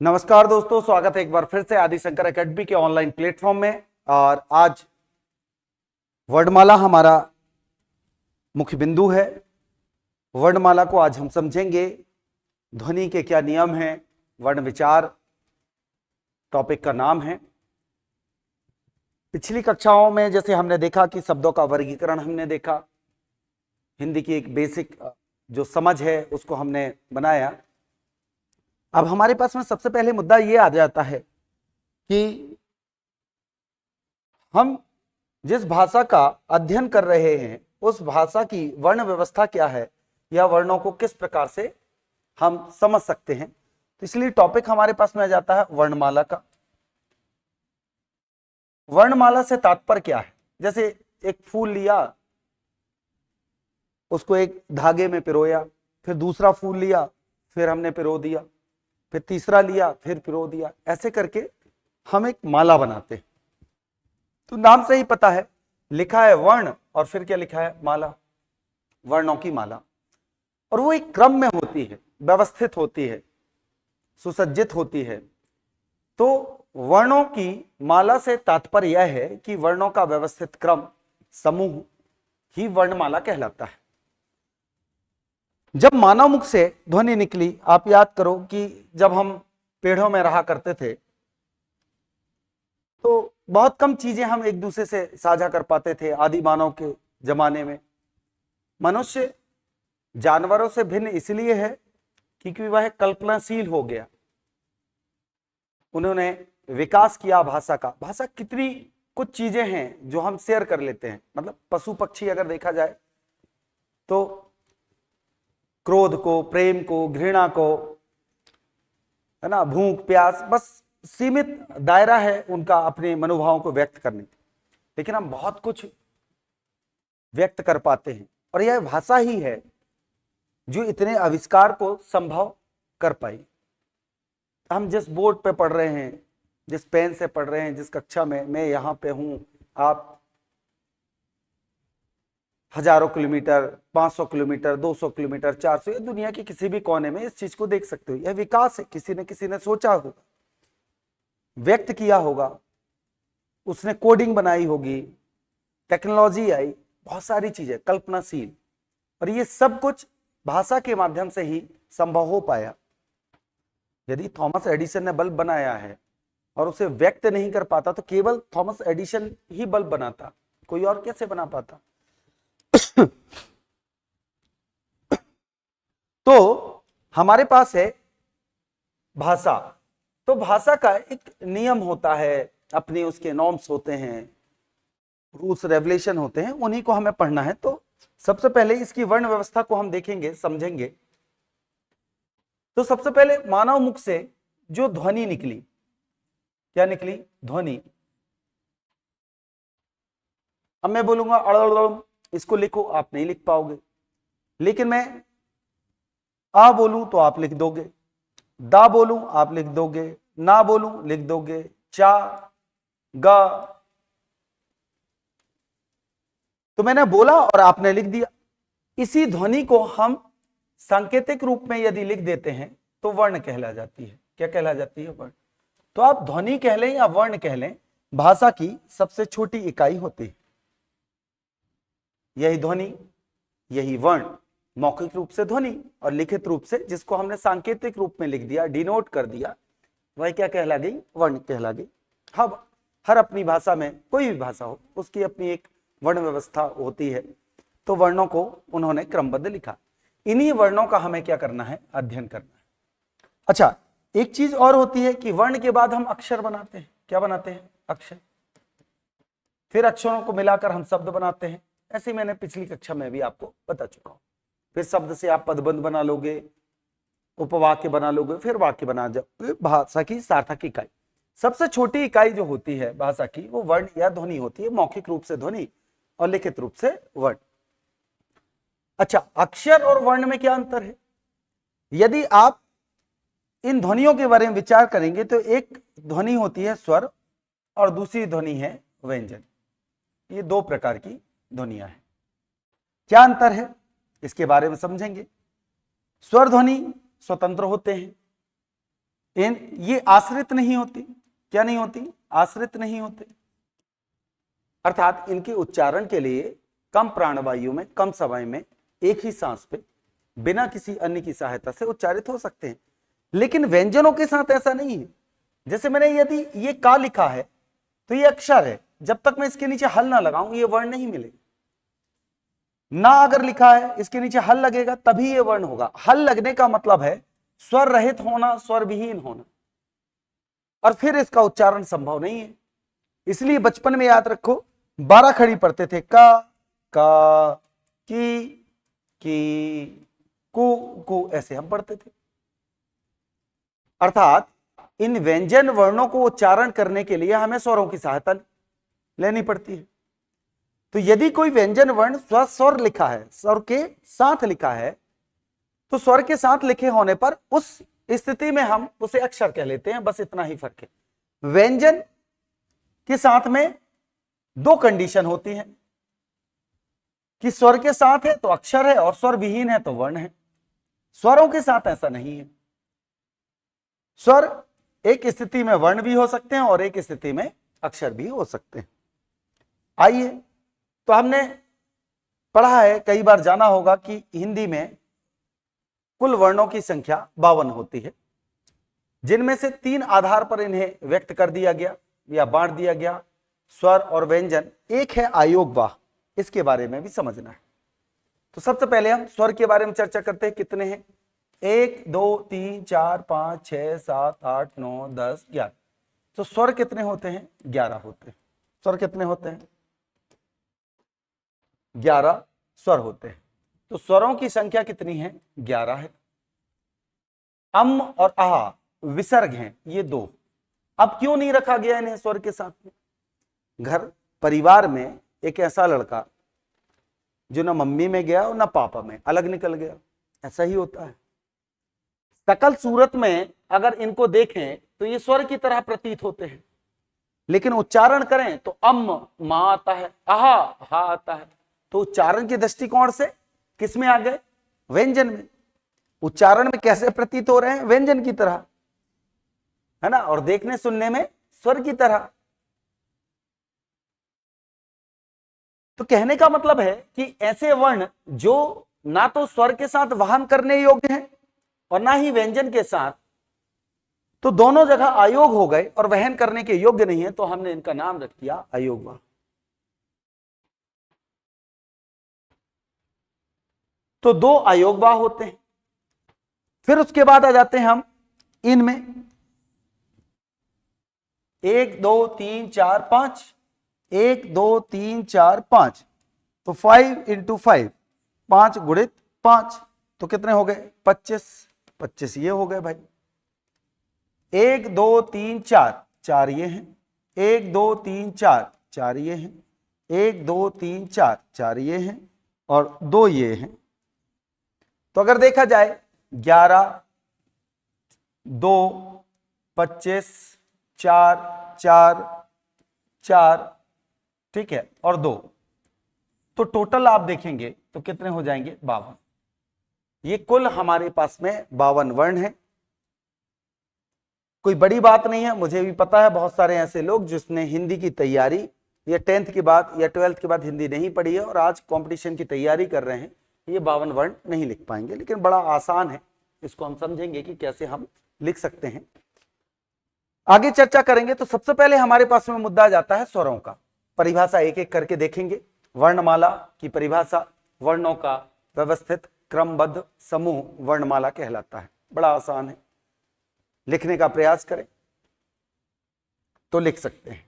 नमस्कार दोस्तों, स्वागत है एक बार फिर से आदि शंकर एकेडमी के ऑनलाइन प्लेटफॉर्म में। और आज वर्णमाला हमारा मुख्य बिंदु है। वर्णमाला को आज हम समझेंगे, ध्वनि के क्या नियम हैं, वर्ण विचार टॉपिक का नाम है। पिछली कक्षाओं में जैसे हमने देखा कि शब्दों का वर्गीकरण हमने देखा, हिंदी की एक बेसिक जो समझ है उसको हमने बनाया। अब हमारे पास में सबसे पहले मुद्दा ये आ जाता है कि हम जिस भाषा का अध्ययन कर रहे हैं उस भाषा की वर्ण व्यवस्था क्या है, या वर्णों को किस प्रकार से हम समझ सकते हैं। तो इसलिए टॉपिक हमारे पास में आ जाता है वर्णमाला का। वर्णमाला से तात्पर्य क्या है? जैसे एक फूल लिया, उसको एक धागे में पिरोया, फिर दूसरा फूल लिया, फिर हमने पिरो दिया, फिर तीसरा लिया, फिर पिरो दिया, ऐसे करके हम एक माला बनाते हैं। तो नाम से ही पता है, लिखा है वर्ण और फिर क्या लिखा है? माला, वर्णों की माला। और वो एक क्रम में होती है, व्यवस्थित होती है, सुसज्जित होती है। तो वर्णों की माला से तात्पर्य यह है कि वर्णों का व्यवस्थित क्रम, समूह ही वर्णमाला कहलाता है। जब मानव मुख से ध्वनि निकली, आप याद करो कि जब हम पेड़ों में रहा करते थे तो बहुत कम चीजें हम एक दूसरे से साझा कर पाते थे। आदि मानव के जमाने में मनुष्य जानवरों से भिन्न इसलिए है क्योंकि वह कल्पनाशील हो गया। उन्होंने विकास किया भाषा का। भाषा कितनी कुछ चीजें हैं जो हम शेयर कर लेते हैं। मतलब पशु पक्षी अगर देखा जाए तो क्रोध को, प्रेम को, घृणा को, है ना, भूख प्यास, बस सीमित दायरा है उनका अपने मनोभावों को व्यक्त करने की। लेकिन हम बहुत कुछ व्यक्त कर पाते हैं और यह भाषा ही है जो इतने आविष्कार को संभव कर पाई। हम जिस बोर्ड पे पढ़ रहे हैं, जिस पेन से पढ़ रहे हैं, जिस कक्षा में मैं यहां पे हूं, आप हजारों किलोमीटर, 500 किलोमीटर, 200 किलोमीटर, 400, या दुनिया के किसी भी कोने में इस चीज को देख सकते हो। यह विकास है, किसी ने सोचा होगा, व्यक्त किया होगा, उसने कोडिंग बनाई होगी, टेक्नोलॉजी आई, बहुत सारी चीजें कल्पनाशील। और ये सब कुछ भाषा के माध्यम से ही संभव हो पाया। यदि थॉमस एडिसन ने बल्ब बनाया है और उसे व्यक्त नहीं कर पाता तो केवल थॉमस एडिसन ही बल्ब बनाता, कोई और कैसे बना पाता? तो हमारे पास है भाषा। तो भाषा का एक नियम होता है, अपने उसके नॉर्म्स होते हैं, रूल्स रेगुलेशन होते हैं, उन्हीं को हमें पढ़ना है। तो सबसे पहले इसकी वर्ण व्यवस्था को हम देखेंगे, समझेंगे। तो सबसे पहले मानव मुख से जो ध्वनि निकली, क्या निकली? ध्वनि। अब मैं बोलूंगा अड़, इसको लिखो, आप नहीं लिख पाओगे। लेकिन मैं आ बोलूं तो आप लिख दोगे, दा बोलूं आप लिख दोगे, ना बोलूं लिख दोगे, चा, गा। तो मैंने बोला और आपने लिख दिया। इसी ध्वनि को हम सांकेतिक रूप में यदि लिख देते हैं तो वर्ण कहला जाती है। क्या कहला जाती है? वर्ण। तो आप ध्वनि कह लें या वर्ण कह लें, भाषा की सबसे छोटी इकाई होती है यही ध्वनि, यही वर्ण। मौखिक रूप से ध्वनि और लिखित रूप से जिसको हमने सांकेतिक रूप में लिख दिया, डिनोट कर दिया, वह क्या कहला गई? वर्ण कहला गई। अब हर अपनी भाषा में, कोई भी भाषा हो, उसकी अपनी एक वर्ण व्यवस्था होती है। तो वर्णों को उन्होंने क्रमबद्ध लिखा। इन्हीं वर्णों का हमें क्या करना है? अध्ययन करना है। अच्छा, एक चीज और होती है कि वर्ण के बाद हम अक्षर बनाते हैं। क्या बनाते हैं? अक्षर। फिर अक्षरों को मिलाकर हम शब्द बनाते हैं। ऐसे मैंने पिछली कक्षा में भी आपको बता चुका हूं। फिर शब्द से आप पदबंध बना लोगे, उपवाक्य बना लोगे, फिर वाक्य बना जाओ। भाषा की सार्थक इकाई, सबसे छोटी इकाई जो होती है भाषा की, वो वर्ण या ध्वनि होती है। मौखिक रूप से ध्वनि और लिखित रूप से वर्ण। अच्छा, अक्षर और वर्ण में क्या अंतर है? यदि आप इन ध्वनियों के बारे में विचार करेंगे तो एक ध्वनि होती है स्वर और दूसरी ध्वनि है व्यंजन। ये दो प्रकार की ध्वनियां हैं। क्या अंतर है इसके बारे में समझेंगे। स्वर ध्वनि स्वतंत्र होते हैं, ये आश्रित नहीं होती। क्या नहीं होती? आश्रित नहीं होते। अर्थात इनके उच्चारण के लिए कम प्राणवायु में, कम समय में, एक ही सांस पे, बिना किसी अन्य की सहायता से उच्चारित हो सकते हैं। लेकिन व्यंजनों के साथ ऐसा नहीं है। जैसे मैंने यदि ये का लिखा है तो ये अक्षर है, जब तक मैं इसके नीचे हल ना लगाऊं ये वर्ण नहीं मिलेगा। ना अगर लिखा है, इसके नीचे हल लगेगा तभी ये वर्ण होगा। हल लगने का मतलब है स्वर रहित होना, स्वर विहीन होना, और फिर इसका उच्चारण संभव नहीं है। इसलिए बचपन में याद रखो, 12 खड़ी पढ़ते थे, का, की, को ऐसे हम पढ़ते थे। अर्थात इन व्यंजन वर्णों को उच्चारण करने के लिए हमें स्वरों की सहायता लेनी पड़ती है। तो यदि कोई व्यंजन वर्ण स्वर लिखा है, स्वर के साथ लिखा है, तो स्वर के साथ लिखे होने पर उस स्थिति में हम उसे अक्षर कह लेते हैं। बस इतना ही फर्क है। व्यंजन के साथ में 2 कंडीशन होती हैं कि स्वर के साथ है तो अक्षर है और स्वर विहीन है तो वर्ण है। स्वरों के साथ ऐसा नहीं है। स्वर एक स्थिति में वर्ण भी हो सकते हैं और एक स्थिति में अक्षर भी हो सकते हैं। आइए, तो हमने पढ़ा है, कई बार जाना होगा कि हिंदी में कुल वर्णों की संख्या 52 होती है, जिनमें से 3 आधार पर इन्हें व्यक्त कर दिया गया या बांट दिया गया, स्वर और व्यंजन। एक है आयोगवाह, इसके बारे में भी समझना है। तो सबसे पहले हम स्वर के बारे में चर्चा करते हैं। कितने हैं? 1 2 3 4 5 6 7 8 9 10 11। तो स्वर कितने होते हैं? 11 होते हैं। स्वर कितने होते हैं? 11 स्वर होते हैं। तो स्वरों की संख्या कितनी है? 11 है। अम और आहा विसर्ग हैं, ये 2। अब क्यों नहीं रखा गया इन्हें स्वर के साथ में? घर परिवार में एक ऐसा लड़का जो ना मम्मी में गया और ना पापा में, अलग निकल गया, ऐसा ही होता है। सकल सूरत में अगर इनको देखें तो ये स्वर की तरह प्रतीत होते हैं, लेकिन उच्चारण करें तो अम मा आता है, आहा हा आता है। तो उच्चारण के दृष्टिकोण से किस में आ गए? व्यंजन में। उच्चारण में कैसे प्रतीत हो रहे हैं? व्यंजन की तरह, है ना, और देखने सुनने में स्वर की तरह। तो कहने का मतलब है कि ऐसे वर्ण जो ना तो स्वर के साथ वहन करने योग्य हैं और ना ही व्यंजन के साथ, तो दोनों जगह अयोग हो गए और वहन करने के योग्य नहीं है, तो हमने इनका नाम रख दिया अयोगवाह। तो 2 अयोगवाह होते हैं। फिर उसके बाद आ जाते हैं हम इनमें 1 2 3 4 5, 1 2 3 4 5, तो 5 × 5, 5 गुणित 5, तो कितने हो गए? 25। 25 ये हो गए भाई। 1 2 3 4, 4 ये हैं। 1 2 3 4, 4 ये हैं। 1 2 3 4, 4 ये हैं और 2 ये हैं। तो अगर देखा जाए 11 2 25 4 4 4, ठीक है, और 2, तो टोटल आप देखेंगे तो कितने हो जाएंगे? 52। ये कुल हमारे पास में 52 वर्ण है। कोई बड़ी बात नहीं है। मुझे भी पता है बहुत सारे ऐसे लोग जिसने हिंदी की तैयारी या 10th के बाद या 12th के बाद हिंदी नहीं पढ़ी है और आज कंपटीशन की तैयारी कर रहे हैं, ये 52 वर्ण नहीं लिख पाएंगे। लेकिन बड़ा आसान है, इसको हम समझेंगे कि कैसे हम लिख सकते हैं। आगे चर्चा करेंगे। तो सबसे पहले हमारे पास में मुद्दा जाता है स्वरों का। परिभाषा एक एक करके देखेंगे। वर्णमाला की परिभाषा, वर्णों का व्यवस्थित क्रमबद्ध समूह वर्णमाला कहलाता है। बड़ा आसान है, लिखने का प्रयास करें तो लिख सकते हैं।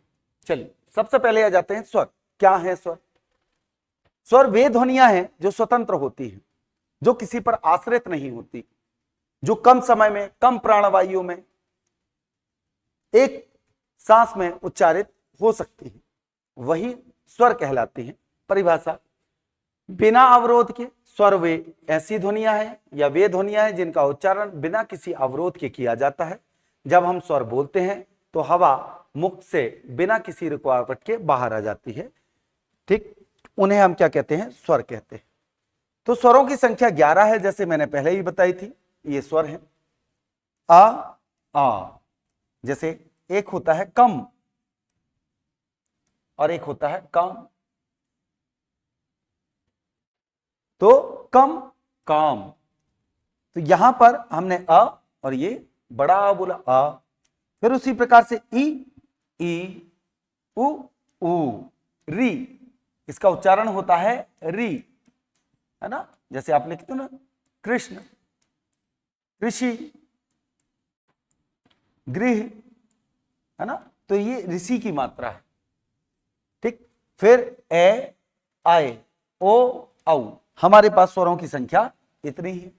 चलिए, सबसे पहले आ जाते हैं स्वर। क्या है स्वर? स्वर वे ध्वनियां हैं जो स्वतंत्र होती हैं, जो किसी पर आश्रित नहीं होती, जो कम समय में, कम प्राणवायु में, एक सांस में उच्चारित हो सकती है, वही स्वर कहलाती हैं। परिभाषा, बिना अवरोध के स्वर वे ऐसी ध्वनियां हैं या वे ध्वनियां हैं जिनका उच्चारण बिना किसी अवरोध के किया जाता है। जब हम स्वर बोलते हैं तो हवा मुख से बिना किसी रुकावट के बाहर आ जाती है, ठीक, उन्हें हम क्या कहते हैं? स्वर कहते हैं। तो स्वरों की संख्या 11 है, जैसे मैंने पहले ही बताई थी। ये स्वर है। आ आ। जैसे एक होता है कम और एक होता है काम, तो कम काम। तो यहां पर हमने अ और ये बड़ा आ बोला आ। फिर उसी प्रकार से ई उ ऊ, री, इसका उच्चारण होता है री, है ना। जैसे आप लिखते हो ना कृष्ण, कृषि, गृह, है ना। तो ये ऋषि की मात्रा है, ठीक। फिर ए आए ओ औ, हमारे पास स्वरों की संख्या इतनी ही।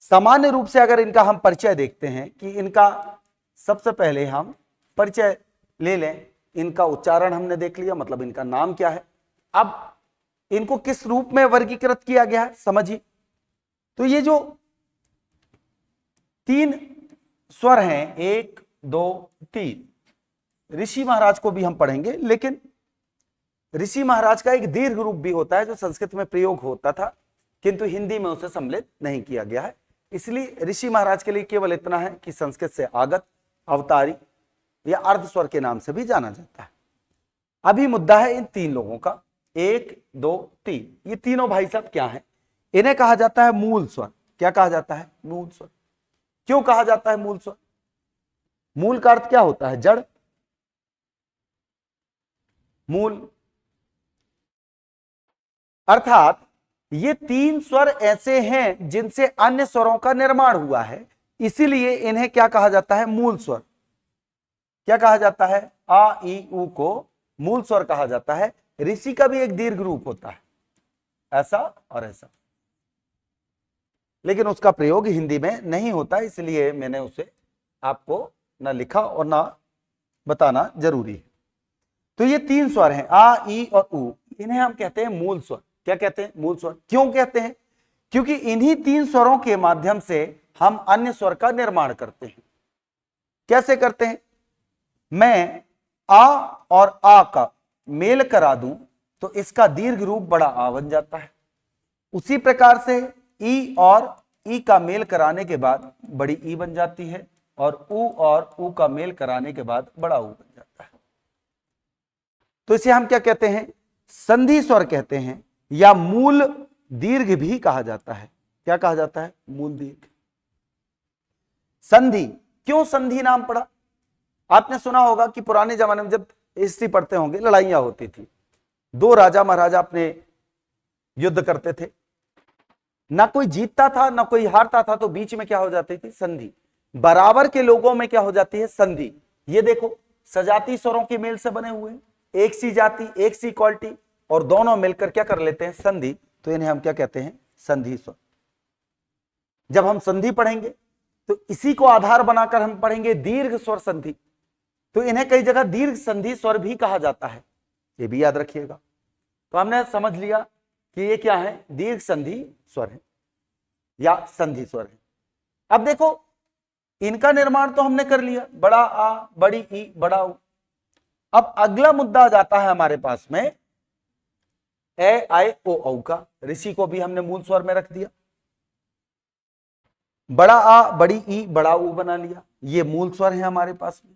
सामान्य रूप से अगर इनका हम परिचय देखते हैं कि इनका सबसे पहले हम परिचय ले लें। इनका उच्चारण हमने देख लिया, मतलब इनका नाम क्या है। अब इनको किस रूप में वर्गीकृत किया गया है समझिए। तो ये जो 3 स्वर हैं, 1 2 3, ऋषि महाराज को भी हम पढ़ेंगे, लेकिन ऋषि महाराज का एक दीर्घ रूप भी होता है जो संस्कृत में प्रयोग होता था, किंतु हिंदी में उसे सम्मिलित नहीं किया गया है। इसलिए ऋषि महाराज के लिए केवल इतना है कि संस्कृत से आगत, अवतारी या अर्ध स्वर के नाम से भी जाना जाता है। अभी मुद्दा है इन 3 लोगों का, 1 2 3। ये तीनों भाई साहब क्या हैं? इन्हें कहा जाता है मूल स्वर। क्या कहा जाता है? मूल स्वर। क्यों कहा जाता है मूल स्वर? मूल का अर्थ क्या होता है? जड़, मूल। अर्थात ये 3 स्वर ऐसे हैं जिनसे अन्य स्वरों का निर्माण हुआ है, इसीलिए इन्हें क्या कहा जाता है? मूल स्वर। क्या कहा जाता है? आ ई उ को मूल स्वर कहा जाता है। ऋषि का भी एक दीर्घ रूप होता है, ऐसा और ऐसा, लेकिन उसका प्रयोग हिंदी में नहीं होता, इसलिए मैंने उसे आपको ना लिखा और ना बताना जरूरी है। तो ये 3 स्वर हैं, आ ई और उ, इन्हें हम कहते हैं मूल स्वर। क्या कहते हैं? मूल स्वर। क्यों कहते हैं? क्योंकि इन्हीं 3 स्वरों के माध्यम से हम अन्य स्वर का निर्माण करते हैं। कैसे करते हैं? मैं आ और आ का मेल करा दूं तो इसका दीर्घ रूप बड़ा आ बन जाता है। उसी प्रकार से ई और ई का मेल कराने के बाद बड़ी ई बन जाती है, और उ का मेल कराने के बाद बड़ा ऊ बन जाता है। तो इसे हम क्या कहते हैं? संधि स्वर कहते हैं, या मूल दीर्घ भी कहा जाता है। क्या कहा जाता है? मूल दीर्घ। संधि, क्यों संधि नाम पड़ा? आपने सुना होगा कि पुराने जमाने में जब हिस्ट्री पढ़ते होंगे, लड़ाइयां होती थी, 2 राजा महाराजा अपने युद्ध करते थे, ना कोई जीतता था ना कोई हारता था, तो बीच में क्या हो जाती थी? संधि। बराबर के लोगों में क्या हो जाती है? संधि। ये देखो, सजाती स्वरों के मेल से बने हुए, एक सी जाति, एक सी क्वालिटी, और दोनों मिलकर क्या कर लेते हैं? संधि। तो इन्हें हम क्या कहते हैं? संधि स्वर। जब हम संधि पढ़ेंगे तो इसी को आधार बनाकर हम पढ़ेंगे दीर्घ स्वर संधि। तो इन्हें कई जगह दीर्घ संधि स्वर भी कहा जाता है, ये भी याद रखिएगा। तो हमने समझ लिया कि ये क्या है? दीर्घ संधि स्वर है या संधि स्वर है। अब देखो, इनका निर्माण तो हमने कर लिया, बड़ा आ, बड़ी ई, बड़ा उ। अब अगला मुद्दा जाता है हमारे पास में ए आई ओ औ का। ऋषि को भी हमने मूल स्वर में रख दिया, बड़ा आ, बड़ी ई, बड़ा ऊ बना लिया, ये मूल स्वर है हमारे पास में।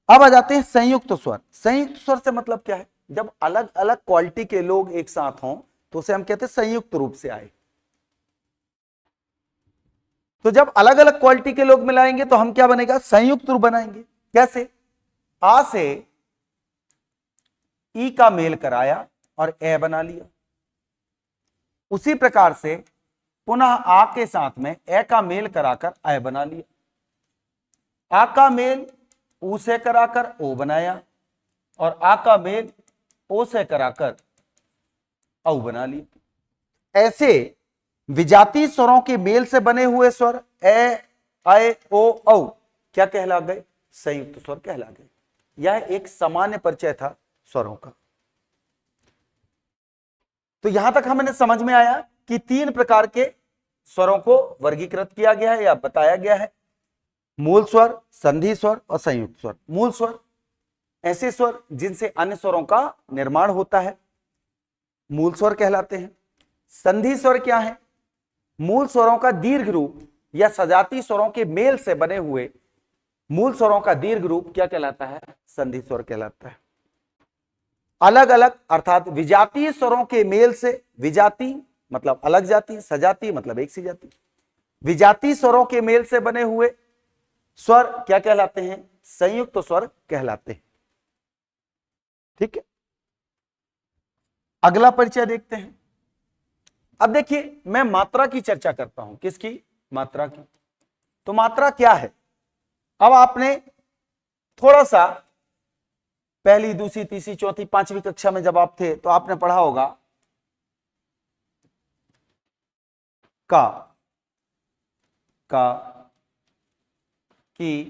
अब आ जाते हैं संयुक्त स्वर। संयुक्त स्वर से मतलब क्या है? जब अलग अलग क्वालिटी के लोग एक साथ हों तो उसे हम कहते हैं संयुक्त रूप से आए। तो जब अलग अलग क्वालिटी के लोग मिलाएंगे तो हम क्या बनेगा? संयुक्त रूप बनाएंगे। कैसे? आ से ई का मेल कराया और ए बना लिया। उसी प्रकार से पुनः आ के साथ में ए का मेल कराकर ए बना लिया। आ का मेल ऊ से कराकर ओ बनाया, और आ का मेल ओ से कराकर औ बना लिया। ऐसे विजातीय स्वरों के मेल से बने हुए स्वर ए आए ओ औ क्या कहला गए? संयुक्त स्वर कहला गए। यह एक सामान्य परिचय था स्वरों का। तो यहां तक हमें समझ में आया कि 3 प्रकार के स्वरों को वर्गीकृत किया गया है या बताया गया है: मूल स्वर, संधि स्वर और संयुक्त स्वर। मूल स्वर ऐसे स्वर जिनसे अन्य स्वरों का निर्माण होता है, मूल स्वर कहलाते हैं। संधि स्वर क्या है? मूल स्वरों का दीर्घ रूप या सजाती स्वरों के मेल से बने हुए मूल स्वरों का दीर्घ रूप क्या कहलाता है? संधि स्वर कहलाता है। अलग अलग अर्थात विजातीय स्वरों के मेल से, विजाति मतलब अलग जाति, सजाती मतलब एक सी जाति, विजातीय स्वरों के मेल से बने हुए स्वर क्या कहलाते हैं? संयुक्त स्वर कहलाते हैं। ठीक है, अगला परिचय देखते हैं। अब देखिए, मैं मात्रा की चर्चा करता हूं। किसकी? मात्रा की। तो मात्रा क्या है? अब आपने थोड़ा सा पहली, दूसरी, तीसरी, चौथी, पांचवी कक्षा में जब आप थे तो आपने पढ़ा होगा का, की,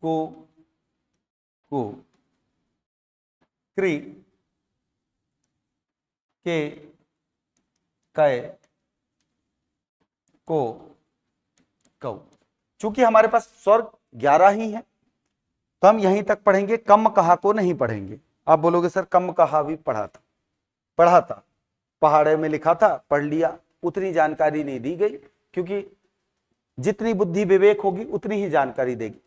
को, क्री, के, कै, को, कौ। चूंकि हमारे पास स्वर 11 ही है तो हम यहीं तक पढ़ेंगे, कम कहा को नहीं पढ़ेंगे। आप बोलोगे सर कम कहा भी पढ़ा था, पहाड़े में लिखा था, पढ़ लिया, उतनी जानकारी नहीं दी गई, क्योंकि जितनी बुद्धि विवेक होगी उतनी ही जानकारी देगी।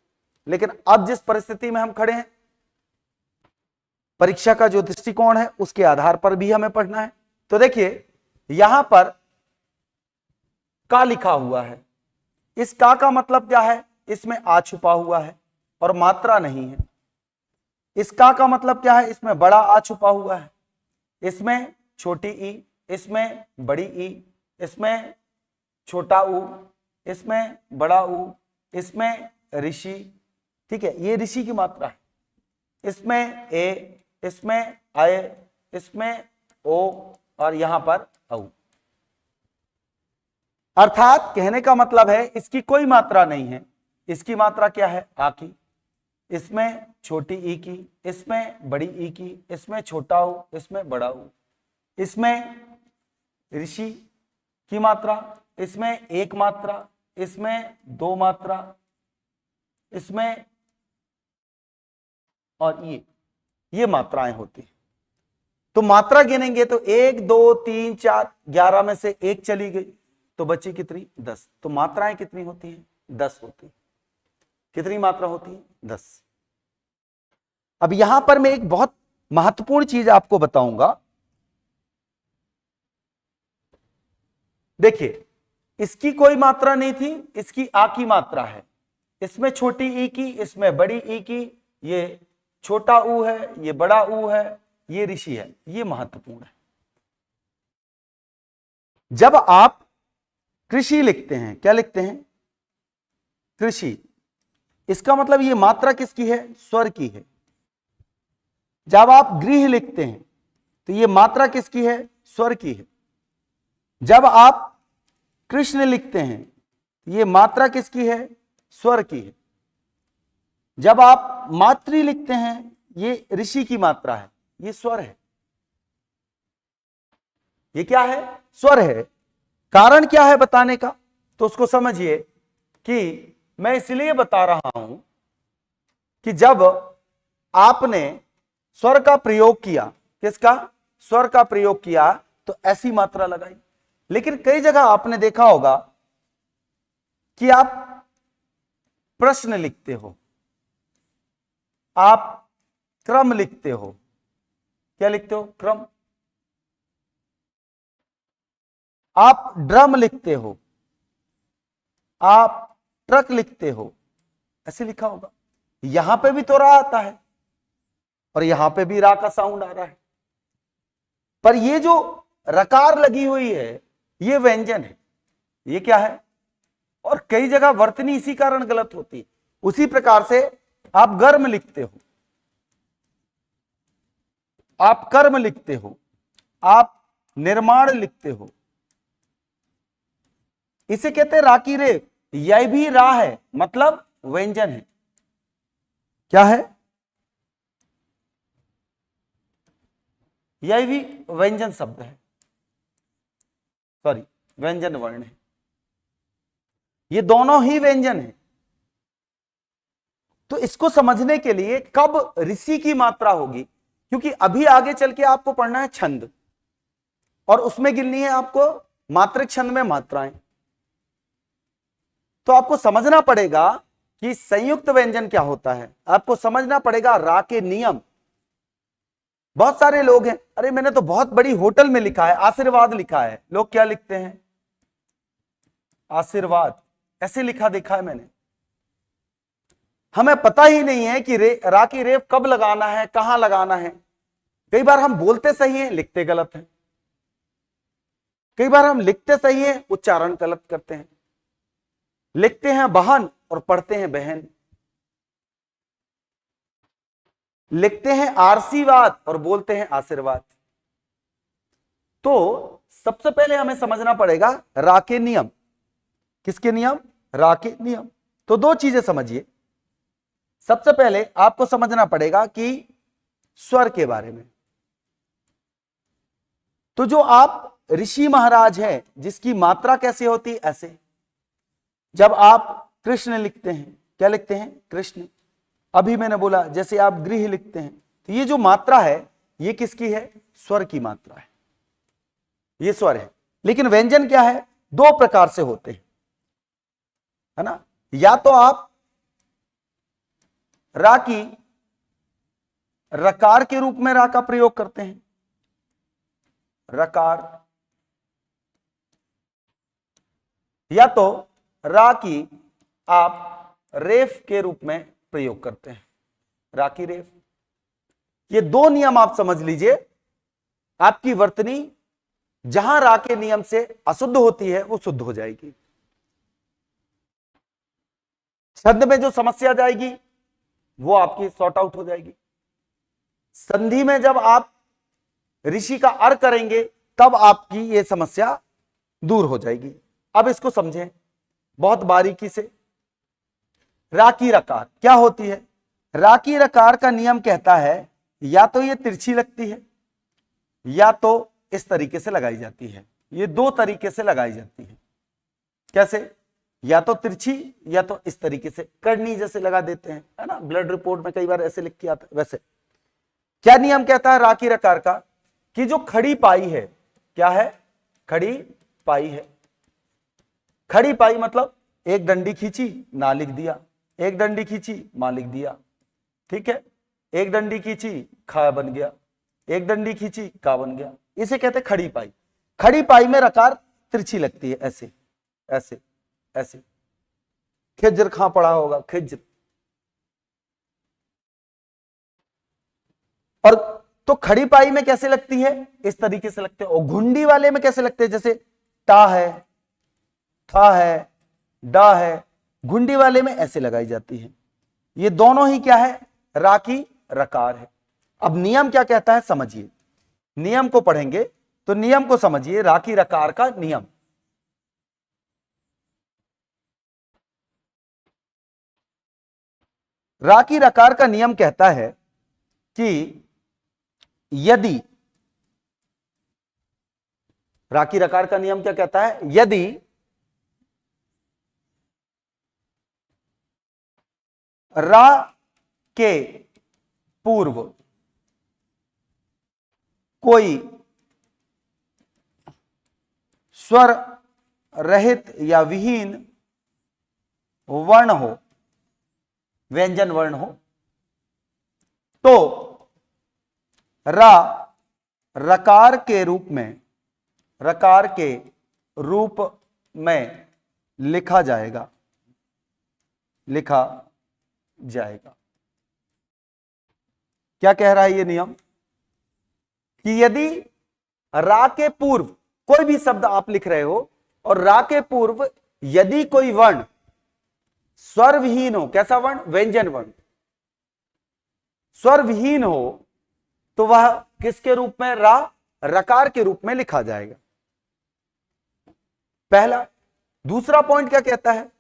लेकिन अब जिस परिस्थिति में हम खड़े हैं, परीक्षा का जो दृष्टिकोण है उसके आधार पर भी हमें पढ़ना है। तो देखिए, यहां पर का लिखा हुआ है। इस का मतलब क्या है? इसमें आ छुपा हुआ है और मात्रा नहीं है। इस का मतलब क्या है? इसमें बड़ा आ छुपा हुआ है, इसमें छोटी ई, इसमें बड़ी ई, इसमें छोटा ऊ, इसमें बड़ा ऊ, इसमें ऋषि। ठीक है, ये ऋषि की मात्रा है। इसमें ए, इसमें आए, इसमें ओ और यहां पर औ। अर्थात कहने का मतलब है इसकी कोई मात्रा नहीं है। इसकी मात्रा क्या है? आ की। इसमें छोटी ई की, इसमें बड़ी ई की, इसमें छोटा ऊ, इसमें बड़ा ऊ। इसमें ऋषि की मात्रा, इसमें एक मात्रा, इसमें दो मात्रा, इसमें और ये मात्राएं होती हैं। तो मात्रा गिनेंगे तो 1 2 3 4, 11 में से एक चली गई तो बची कितनी? 10। तो मात्राएं कितनी होती हैं? 10 होती है। कितनी मात्रा होती है? 10। अब यहां पर मैं एक बहुत महत्वपूर्ण चीज आपको बताऊंगा। देखिए, इसकी कोई मात्रा नहीं थी, इसकी आ की मात्रा है। इसमें छोटी ई की, इसमें बड़ी ई की, ये छोटा ऊ है, ये बड़ा ऊ है, ये ऋषि है। ये महत्वपूर्ण है। जब आप कृषि लिखते हैं, क्या लिखते हैं? कृषि। इसका मतलब ये मात्रा किसकी है? स्वर की है। जब आप गृह लिखते हैं तो ये मात्रा किसकी है? स्वर की है। जब आप कृष्ण लिखते हैं ये मात्रा किसकी है? स्वर की है। जब आप मातृ लिखते हैं ये ऋषि की मात्रा है, ये स्वर है। ये क्या है? स्वर है। कारण क्या है बताने का? तो उसको समझिए कि मैं इसलिए बता रहा हूं कि जब आपने स्वर का प्रयोग किया, किसका? स्वर का प्रयोग किया, तो ऐसी मात्रा लगाई। लेकिन कई जगह आपने देखा होगा कि आप प्रश्न लिखते हो, आप क्रम लिखते हो। क्या लिखते हो? क्रम। आप ड्रम लिखते हो, आप ट्रक लिखते हो, ऐसे लिखा होगा। यहां पे भी तो रा आता है और यहां पे भी रा का साउंड आ रहा है, पर ये जो रकार लगी हुई है ये व्यंजन है। ये क्या है? और कई जगह वर्तनी इसी कारण गलत होती है। उसी प्रकार से आप गर्म लिखते हो, आप कर्म लिखते हो, आप निर्माण लिखते हो। इसे कहते हैं रा की रे। यह भी रा है, मतलब व्यंजन है। क्या है? यह भी व्यंजन शब्द है, सॉरी व्यंजन वर्ण है। ये दोनों ही व्यंजन है। तो इसको समझने के लिए कब ऋषि की मात्रा होगी, क्योंकि अभी आगे चल के आपको पढ़ना है छंद और उसमें गिननी है आपको मात्रिक छंद में मात्राएं। तो आपको समझना पड़ेगा कि संयुक्त व्यंजन क्या होता है, आपको समझना पड़ेगा रा के नियम। बहुत सारे लोग हैं, अरे मैंने तो बहुत बड़ी होटल में लिखा है आशीर्वाद लिखा है, लोग क्या लिखते हैं आशीर्वाद, ऐसे लिखा देखा है मैंने। हमें पता ही नहीं है कि रा की रेफ कब लगाना है, कहां लगाना है। कई बार हम बोलते सही हैं, लिखते गलत हैं। कई बार हम लिखते सही हैं, उच्चारण गलत करते हैं। लिखते हैं बहन और पढ़ते हैं बहन। लिखते हैं आशीर्वाद और बोलते हैं आशीर्वाद। तो सबसे पहले हमें समझना पड़ेगा रा के नियम। किसके नियम? रा के नियम। तो दो चीजें समझिए। सबसे पहले आपको समझना पड़ेगा कि स्वर के बारे में। तो जो आप ऋषि महाराज हैं, जिसकी मात्रा कैसे होती है, ऐसे। जब आप कृष्ण लिखते हैं, क्या लिखते हैं? कृष्ण। अभी मैंने बोला जैसे आप गृह लिखते हैं, तो ये जो मात्रा है ये किसकी है? स्वर की मात्रा है, ये स्वर है। लेकिन व्यंजन क्या है? दो प्रकार से होते हैं, है ना। या तो आप रा की रकार के रूप में रा का प्रयोग करते हैं, रकार, या तो रा की आप रेफ के रूप में प्रयोग करते हैं, रा की रेफ। ये दो नियम आप समझ लीजिए। आपकी वर्तनी जहां रा के नियम से अशुद्ध होती है वो शुद्ध हो जाएगी। छंद में जो समस्या जाएगी वो आपकी सॉर्ट आउट हो जाएगी। संधि में जब आप ऋषि का अर करेंगे तब आपकी ये समस्या दूर हो जाएगी। अब इसको समझें बहुत बारीकी से। रा की रकार क्या होती है? रा की रकार का नियम कहता है या तो ये तिरछी लगती है या तो इस तरीके से लगाई जाती है। ये दो तरीके से लगाई जाती है। कैसे? या तो तिरछी या तो इस तरीके से करनी जैसे लगा देते हैं, है ना। ब्लड रिपोर्ट में कई बार ऐसे लिख के आता है। वैसे क्या नियम कहता है रा की रकार का? कि जो खड़ी पाई है, क्या है? खड़ी पाई है। खड़ी पाई मतलब एक डंडी खींची ना लिख दिया, एक डंडी खींची मां लिख दिया, ठीक है। एक डंडी खींची खा बन गया, एक डंडी खींची का बन गया। इसे कहते हैं खड़ी पाई। खड़ी पाई में रकार तिरछी लगती है, ऐसे ऐसे ऐसे। खिज्र खां पड़ा होगा, खिज्र। और तो खड़ी पाई में कैसे लगती है? इस तरीके से लगते हैं। और घुंडी वाले में कैसे लगते हैं? जैसे टा है, था है, डा है, घुंडी वाले में ऐसे लगाई जाती है। ये दोनों ही क्या है? रा की रकार है। अब नियम क्या कहता है समझिए। नियम को पढ़ेंगे तो नियम को समझिए। रा की रकार का नियम, रा की रकार का नियम कहता है कि यदि, रा की रकार का नियम क्या कहता है? यदि रा के पूर्व कोई स्वर रहित या विहीन वर्ण हो, व्यंजन वर्ण हो, तो रा रकार के रूप में, रकार के रूप में लिखा जाएगा, लिखा जाएगा। क्या कह रहा है ये नियम? कि यदि रा के पूर्व कोई भी शब्द आप लिख रहे हो और रा के पूर्व यदि कोई वर्ण स्वर विहीन हो, कैसा वर्ण? व्यंजन वर्ण स्वर विहीन हो, तो वह किसके रूप में? रा रकार के रूप में लिखा जाएगा। पहला। दूसरा पॉइंट क्या कहता है?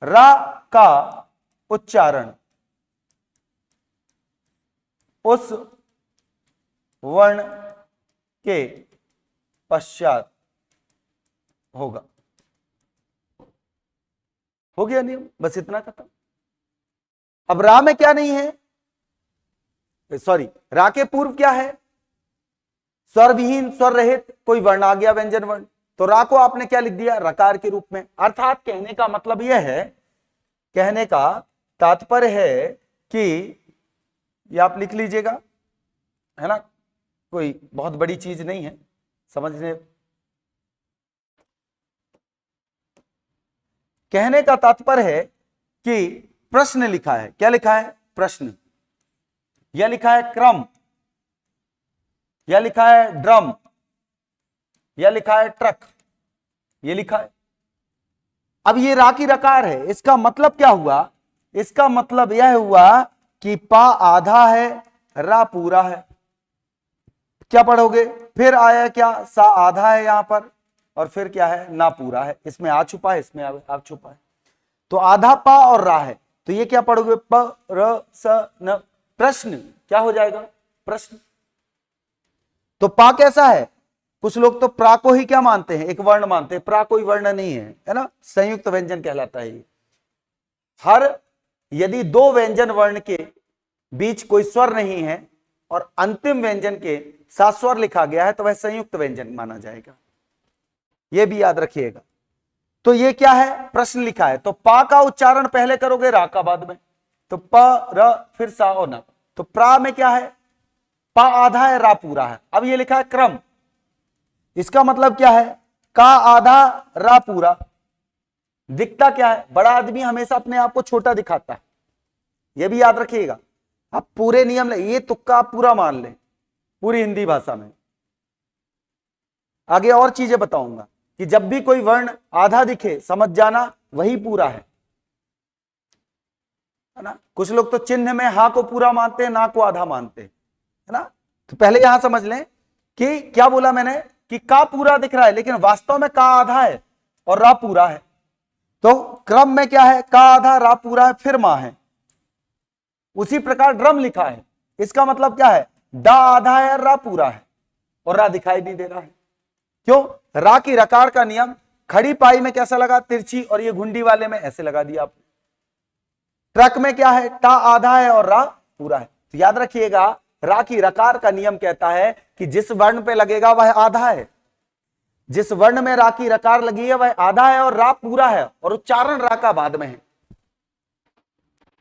रा का उच्चारण उस वर्ण के पश्चात होगा। हो गया नियम, बस इतना खत्म। अब रा में क्या नहीं है? सॉरी, रा के पूर्व क्या है? स्वर विहीन, स्वर रहित कोई वर्ण आ गया, व्यंजन वर्ण। तो रा को आपने क्या लिख दिया, रकार के रूप में। अर्थात कहने का मतलब यह है, कहने का तात्पर्य है कि ये आप लिख लीजिएगा, है ना, कोई बहुत बड़ी चीज नहीं है समझने। कहने का तात्पर्य है कि प्रश्न लिखा है, क्या लिखा है, प्रश्न, यह लिखा है क्रम, यह लिखा है ड्रम, यह लिखा है ट्रक, ये लिखा है। अब ये रा की रकार है, इसका मतलब क्या हुआ, इसका मतलब यह हुआ कि पा आधा है, रा पूरा है। क्या पढ़ोगे, फिर आया क्या, सा आधा है यहां पर, और फिर क्या है, ना पूरा है। इसमें आ छुपा है, इसमें आ छुपा है, तो आधा पा और रा है। तो ये क्या पढ़ोगे, प र स न, प्रश्न क्या हो जाएगा, प्रश्न। तो पा कैसा है, कुछ लोग तो प्रा को ही क्या मानते हैं, एक वर्ण मानते हैं, प्रा कोई वर्ण नहीं है ना, संयुक्त व्यंजन कहलाता है। हर यदि दो व्यंजन वर्ण के बीच कोई स्वर नहीं है और अंतिम व्यंजन के साथ स्वर लिखा गया है तो वह संयुक्त व्यंजन माना जाएगा, यह भी याद रखिएगा। तो ये क्या है, प्रश्न लिखा है, तो पा का उच्चारण पहले करोगे, रा का बाद में। तो प र फिर सा और ना। तो प्रा में क्या है, पा आधा है, रा पूरा है। अब ये लिखा है क्रम, इसका मतलब क्या है, का आधा रा पूरा। दिखता क्या है, बड़ा आदमी हमेशा अपने आप को छोटा दिखाता है, यह भी याद रखिएगा। आप पूरे नियम ले, ये तुक्का आप पूरा मान लें पूरी हिंदी भाषा में। आगे और चीजें बताऊंगा कि जब भी कोई वर्ण आधा दिखे समझ जाना वही पूरा है ना। कुछ लोग तो चिन्ह में हा को पूरा मानते हैं, ना को आधा मानते हैं, है ना। तो पहले यहां समझ लें कि क्या बोला मैंने, कि का पूरा दिख रहा है लेकिन वास्तव में का आधा है और रा पूरा है। तो क्रम में क्या है, का आधा रा पूरा है, फिर मां है। उसी प्रकार ड्रम लिखा है, इसका मतलब क्या है, डा आधा है, रा पूरा है, और रा दिखाई नहीं दे रहा है। क्यों, रा की रकार का नियम खड़ी पाई में कैसा लगा, तिरछी, और ये घुंडी वाले में ऐसे लगा दिया आपने। ट्रक में क्या है, टा आधा है और रा पूरा है। तो याद रखिएगा, रा की रकार का नियम कहता है कि जिस वर्ण पे लगेगा वह आधा है, जिस वर्ण में रा की रकार लगी है वह आधा है और रा पूरा है, और उच्चारण रा का बाद में है।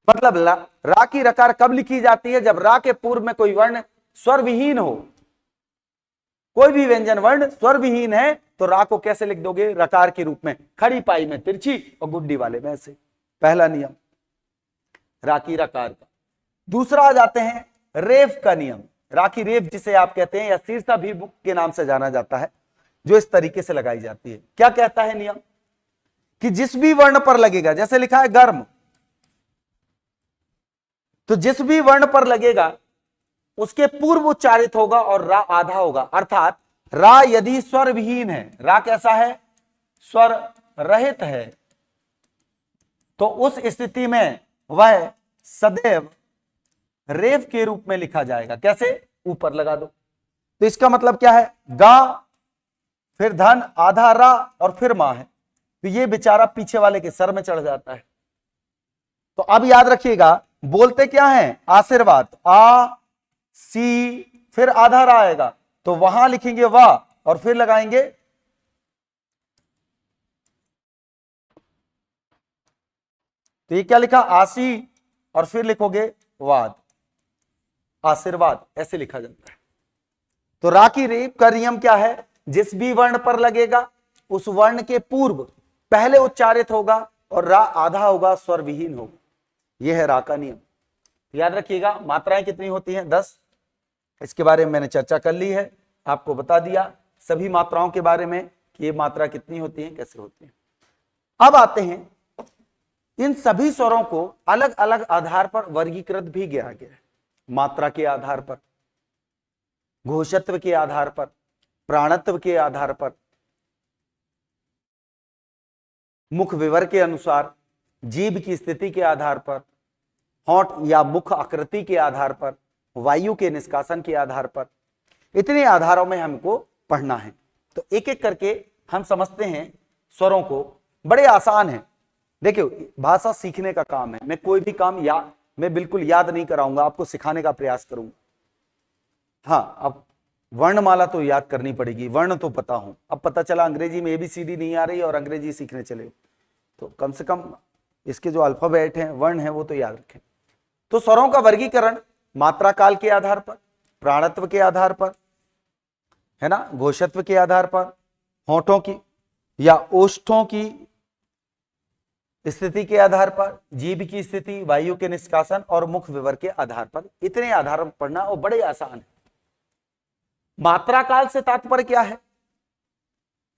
मतलब रा की रकार कब लिखी जाती है, जब रा के पूर्व में कोई वर्ण स्वर विहीन हो। कोई भी व्यंजन वर्ण स्वर विहीन है तो रा को कैसे लिख दोगे, रकार के रूप में, खड़ी पाई में तिरछी और गुड्डी वाले में ऐसे। पहला नियम रा की रकार का। दूसरा आ जाते हैं रेफ का नियम। रा की रेफ जिसे आप कहते हैं या शीर्षा भी के नाम से जाना जाता है, जो इस तरीके से लगाई जाती है। क्या कहता है नियम, कि जिस भी वर्ण पर लगेगा, जैसे लिखा है गर्म, तो जिस भी वर्ण पर लगेगा उसके पूर्व उच्चारित होगा और रा आधा होगा। अर्थात रा यदि स्वर विहीन है, रा कैसा है, स्वर रहित है, तो उस स्थिति में वह सदैव रेफ के रूप में लिखा जाएगा। कैसे, ऊपर लगा दो। तो इसका मतलब क्या है, गा फिर धन आधा रा और फिर मां है, तो ये बेचारा पीछे वाले के सर में चढ़ जाता है। तो अब याद रखिएगा, बोलते क्या है, आशीर्वाद, आ सी फिर आधा रा आएगा, तो वहां लिखेंगे वाह और फिर लगाएंगे, तो ये क्या लिखा, आशी और फिर लिखोगे वाद, आशीर्वाद, ऐसे लिखा जाता है। तो रा की रेफ का नियम क्या है, जिस भी वर्ण पर लगेगा उस वर्ण के पूर्व पहले उच्चारित होगा और रा आधा होगा, स्वर विहीन होगा। यह है रा का नियम। याद रखिएगा, मात्राएं कितनी होती हैं, 10। इसके बारे में मैंने चर्चा कर ली है, आपको बता दिया सभी मात्राओं के बारे में कि ये मात्रा कितनी होती है, कैसे होती है। अब आते हैं, इन सभी स्वरों को अलग अलग आधार पर वर्गीकृत भी किया गया है। मात्रा के आधार पर, घोषत्व के आधार पर, प्राणत्व के आधार पर, मुख विवर के अनुसार, जीभ की स्थिति के आधार पर, होंठ या मुख आकृति के आधार पर, वायु के निष्कासन के आधार पर, इतने आधारों में हमको पढ़ना है। तो एक एक करके हम समझते हैं स्वरों को। बड़े आसान है, देखियो भाषा सीखने का काम है। मैं कोई भी काम मैं बिल्कुल याद नहीं कराऊंगा, आपको सिखाने का प्रयास करूंगा। हाँ, अब वर्णमाला तो याद करनी पड़ेगी, वर्ण तो पता हो। अब पता चला अंग्रेजी में ABCD नहीं आ रही और अंग्रेजी सीखने चले, तो कम से कम इसके जो अल्फाबेट हैं, वर्ण है, वो तो याद रखें। तो स्वरों का वर्गीकरण मात्रा काल के आधार पर, प्राणत्व के आधार पर, है ना, घोषत्व के आधार पर, होठों की या ओष्ठों की स्थिति के आधार पर, जीभ की स्थिति, वायु के निष्कासन और मुख विवर के आधार पर, इतने आधार पर पढ़ना और बड़े आसान है। मात्रा काल से तात्पर्य क्या है?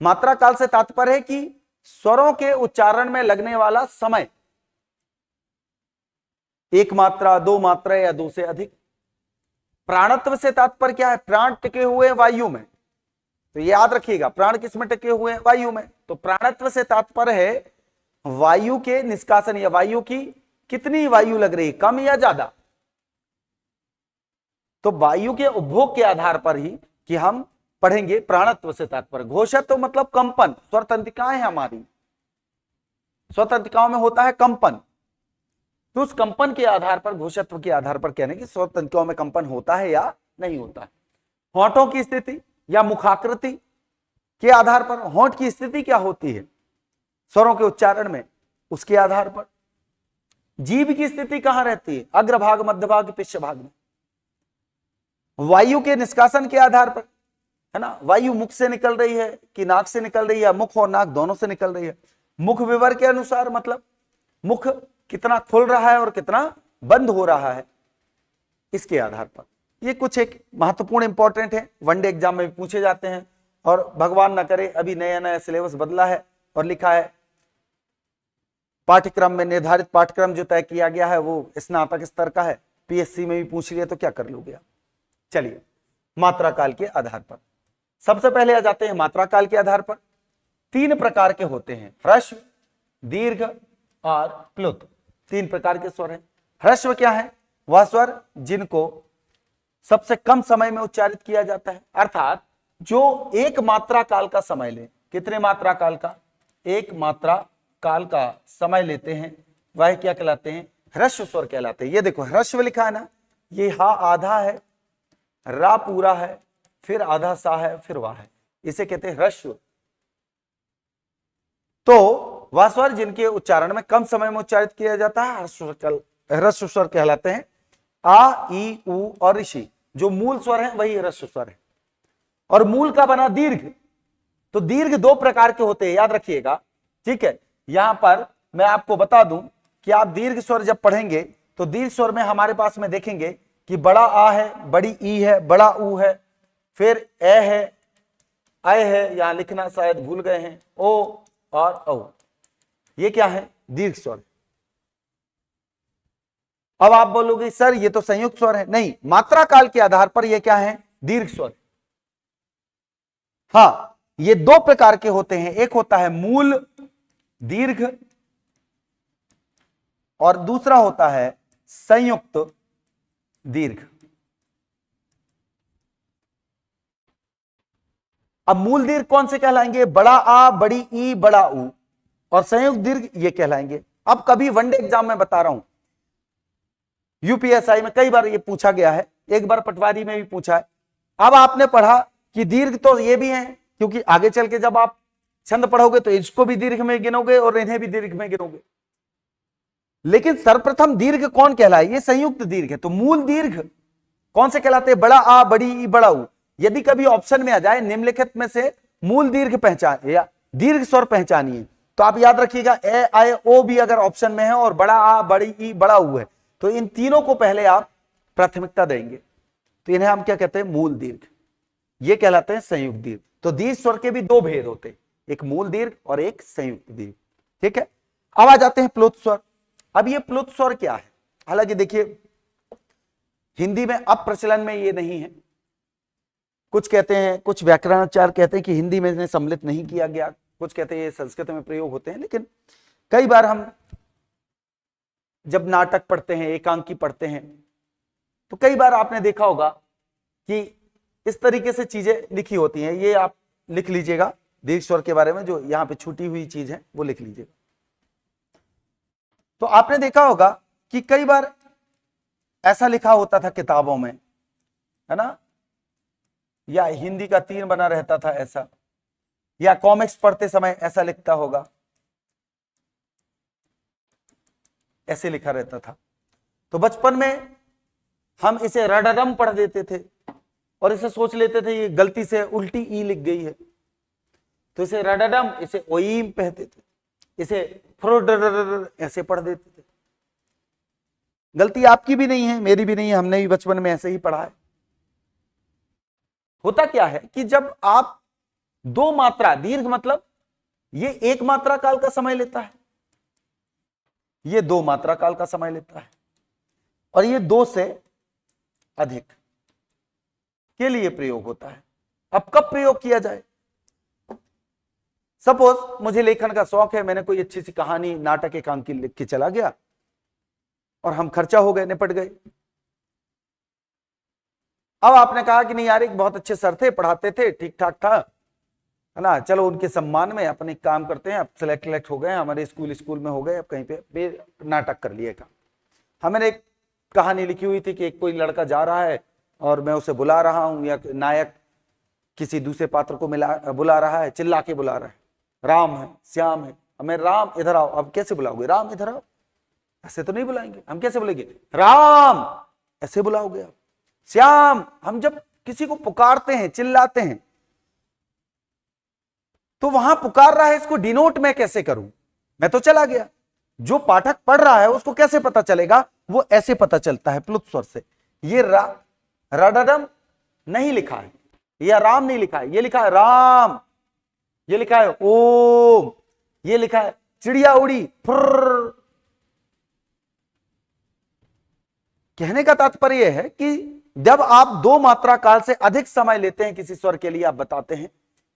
मात्रा काल से तात्पर्य है कि स्वरों के उच्चारण में लगने वाला समय, एक मात्रा, दो मात्रा या दो से अधिक। प्राणत्व से तात्पर्य क्या है? प्राण टिके हुए वायु में, तो याद रखिएगा, प्राण किस में टिके हुए? वायु में। तो प्राणत्व से तात्पर्य है वायु के निष्कासन या वायु की कितनी वायु लग रही, कम या ज्यादा। तो वायु के उपभोग के आधार पर ही कि हम पढ़ेंगे प्राणत्व से तात्पर्य। घोषत्व मतलब कंपन, स्वर तंत्रिकाएं हैं हमारी, स्वर तंत्रिकाओं में होता है कंपन, तो उस कंपन के आधार पर, घोषत्व के आधार पर कहने की स्वर तंत्रिकाओं में कंपन होता है या नहीं होता है। होठों की स्थिति या मुखाकृति के आधार पर, होठ की स्थिति क्या होती है स्वरों के उच्चारण में, उसके आधार पर। जीभ की स्थिति कहां रहती है? अग्रभाग, मध्य भाग, पिछले भाग में। वायु के निष्कासन के आधार पर, है ना, वायु मुख से निकल रही है कि नाक से निकल रही है, मुख और नाक दोनों से निकल रही है। मुख विवर के अनुसार, मतलब मुख कितना खुल रहा है और कितना बंद हो रहा है, इसके आधार पर। ये कुछ एक महत्वपूर्ण इंपॉर्टेंट है, वनडे एग्जाम में भी पूछे जाते हैं। और भगवान ना करे अभी नया नया सिलेबस बदला है और लिखा है पाठ्यक्रम में, निर्धारित पाठ्यक्रम जो तय किया गया है वो स्नातक स्तर का है, PSC में भी पूछ लिया तो क्या कर लोगे आप। चलिए, मात्रा काल के आधार पर सबसे पहले आ जाते हैं। मात्रा काल के आधार पर 3 प्रकार के होते हैं, ह्रस्व, दीर्घ और प्लुत। 3 प्रकार के स्वर हैं। ह्रस्व क्या है? वह स्वर जिनको सबसे कम समय में उच्चारित किया जाता है, अर्थात जो एक मात्रा काल का समय ले। कितने मात्रा काल का? एक मात्रा काल का समय लेते हैं, वह क्या कहलाते हैं? ह्रस्व स्वर कहलाते हैं। ये देखो ह्रस्व लिखा है ना, ये हा आधा है, रा पूरा है, फिर आधा सा है, फिर वाह है, इसे कहते हैं ह्रस्व। तो वह स्वर जिनके उच्चारण में कम समय में उच्चारित किया जाता है ह्रस्व स्वर कहलाते हैं। आ, ई, उ और ऋषि जो मूल स्वर है वही ह्रस्व स्वर है। और मूल का बना दीर्घ, तो दीर्घ 2 प्रकार के होते हैं, याद रखिएगा, ठीक है। यहां पर मैं आपको बता दूं कि आप दीर्घ स्वर जब पढ़ेंगे तो दीर्घ स्वर में हमारे पास में देखेंगे कि बड़ा आ है, बड़ी ई है, बड़ा ऊ है, फिर ए है, अय है, यहां लिखना शायद भूल गए हैं, ओ और औ, ये क्या है? दीर्घ स्वर। अब आप बोलोगे सर ये तो संयुक्त स्वर है। नहीं, मात्रा काल के आधार पर ये क्या है? दीर्घ स्वर। हाँ, ये 2 प्रकार के होते हैं, एक होता है मूल दीर्घ और दूसरा होता है संयुक्त दीर्घ। अब मूल दीर्घ कौन से कहलाएंगे? बड़ा आ, बड़ी ई, बड़ा ऊ, और संयुक्त दीर्घ ये कहलाएंगे। अब कभी वनडे एग्जाम में बता रहा हूं, UPSI में कई बार ये पूछा गया है, एक बार पटवारी में भी पूछा है। अब आपने पढ़ा कि दीर्घ तो ये भी है, क्योंकि आगे चल के जब आप छंद पढ़ोगे तो इसको भी दीर्घ में गिनोगे और इन्हें भी दीर्घ में गिनोगे। लेकिन सर्वप्रथम दीर्घ कौन कहलाए? ये संयुक्त दीर्घ है। तो मूल दीर्घ कौन से कहलाते हैं? बड़ा आ, बड़ी ई, बड़ा ऊ। यदि कभी ऑप्शन में आ जाए निम्नलिखित में से मूल दीर्घ पहचान या दीर्घ स्वर पहचानिए, तो आप याद रखिएगा ए, आय, ओ भी अगर ऑप्शन में है और बड़ा आ, बड़ी ई, बड़ा ऊ है, तो इन तीनों को पहले आप प्राथमिकता देंगे, तो इन्हें हम क्या कहते हैं? मूल दीर्घ। ये कहलाते हैं संयुक्त दीर्घ। तो दीर्घ स्वर के भी 2 भेद होते हैं, एक मूल दीर्घ और एक संयुक्त दीर्घ, ठीक है। अब आ जाते हैं प्लुत स्वर। अब ये प्लुत स्वर क्या है? हालांकि देखिए हिंदी में अब प्रचलन में ये नहीं है, कुछ कहते हैं, कुछ व्याकरणाचार्य कहते हैं कि हिंदी में इन्हें सम्मिलित नहीं किया गया, कुछ कहते हैं ये संस्कृत में प्रयोग होते हैं। लेकिन कई बार हम जब नाटक पढ़ते हैं, एकांकी पढ़ते हैं, तो कई बार आपने देखा होगा कि इस तरीके से चीजें लिखी होती हैं। ये आप लिख लीजिएगा दीर्घ स्वर के बारे में, जो यहां पे छूटी हुई चीज है वो लिख लीजिएगा। तो आपने देखा होगा कि कई बार ऐसा लिखा होता था किताबों में, है ना, या हिंदी का 3 बना रहता था ऐसा, या कॉमिक्स पढ़ते समय ऐसा लिखता होगा, ऐसे लिखा रहता था। तो बचपन में हम इसे रडरम पढ़ देते थे और इसे सोच लेते थे ये गलती से उल्टी ई लिख गई है, तो इसे रडरम, इसे ओईम कहते थे, इसे फ्रोडर ऐसे पढ़ देते थे। गलती आपकी भी नहीं है, मेरी भी नहीं है, हमने भी बचपन में ऐसे ही पढ़ा है। होता क्या है कि जब आप 2 मात्रा, दीर्घ मतलब ये 1 मात्रा काल का समय लेता है, ये 2 मात्रा काल का समय लेता है, और ये 2 से अधिक के लिए प्रयोग होता है। अब कब प्रयोग किया जाए? सपोज मुझे लेखन का शौक है, मैंने कोई अच्छी सी कहानी, नाटक, एकांकी लिख के चला गया और हम खर्चा हो गए, निपट गए। अब आपने कहा कि नहीं यार, एक बहुत अच्छे सर थे, पढ़ाते थे, ठीक ठाक था, है ना, चलो उनके सम्मान में अपन एक काम करते हैं, अब सेलेक्ट हो गए, हमारे स्कूल में हो गए, अब कहीं पे नाटक कर लिए काम। हमने एक कहानी लिखी हुई थी कि एक कोई लड़का जा रहा है और मैं उसे बुला रहा हूं, या नायक किसी दूसरे पात्र को बुला रहा है, चिल्ला के बुला रहा है, राम है, श्याम है, हमें राम इधर आओ। अब कैसे बुलाओगे? राम इधर आओ, ऐसे तो नहीं बुलाएंगे। हम कैसे बोलेंगे? राम, ऐसे बुलाओगे आप। श्याम, हम जब किसी को पुकारते हैं, चिल्लाते हैं, तो वहां पुकार रहा है, इसको डिनोट मैं कैसे करूं? मैं तो चला गया, जो पाठक पढ़ रहा है उसको कैसे पता चलेगा? वो ऐसे पता चलता है, प्लुत स्वर से। ये रडरम नहीं लिखा है, या राम नहीं लिखा है, ये लिखा है राम, ये लिखा है ओम, ये लिखा है चिड़िया उड़ी फुर्र। कहने का तात्पर्य है कि जब आप 2 मात्रा काल से अधिक समय लेते हैं किसी स्वर के लिए, आप बताते हैं,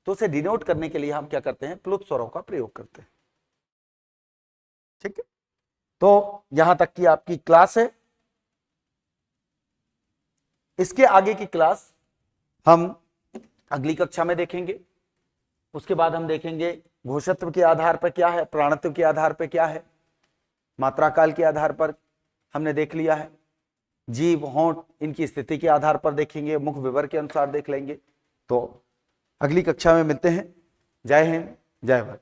तो उसे डिनोट करने के लिए हम क्या करते हैं? प्लुत स्वरों का प्रयोग करते हैं। ठीक है, तो यहां तक की आपकी क्लास है। इसके आगे की क्लास हम अगली कक्षा में देखेंगे। उसके बाद हम देखेंगे घोषत्व के आधार पर क्या है, प्राणत्व के आधार पर क्या है, मात्रा काल के आधार पर हमने देख लिया है, जीव, होंठ, इनकी स्थिति के आधार पर देखेंगे, मुख विवर के अनुसार देख लेंगे। तो अगली कक्षा में मिलते हैं। जय हिंद, जय भारत।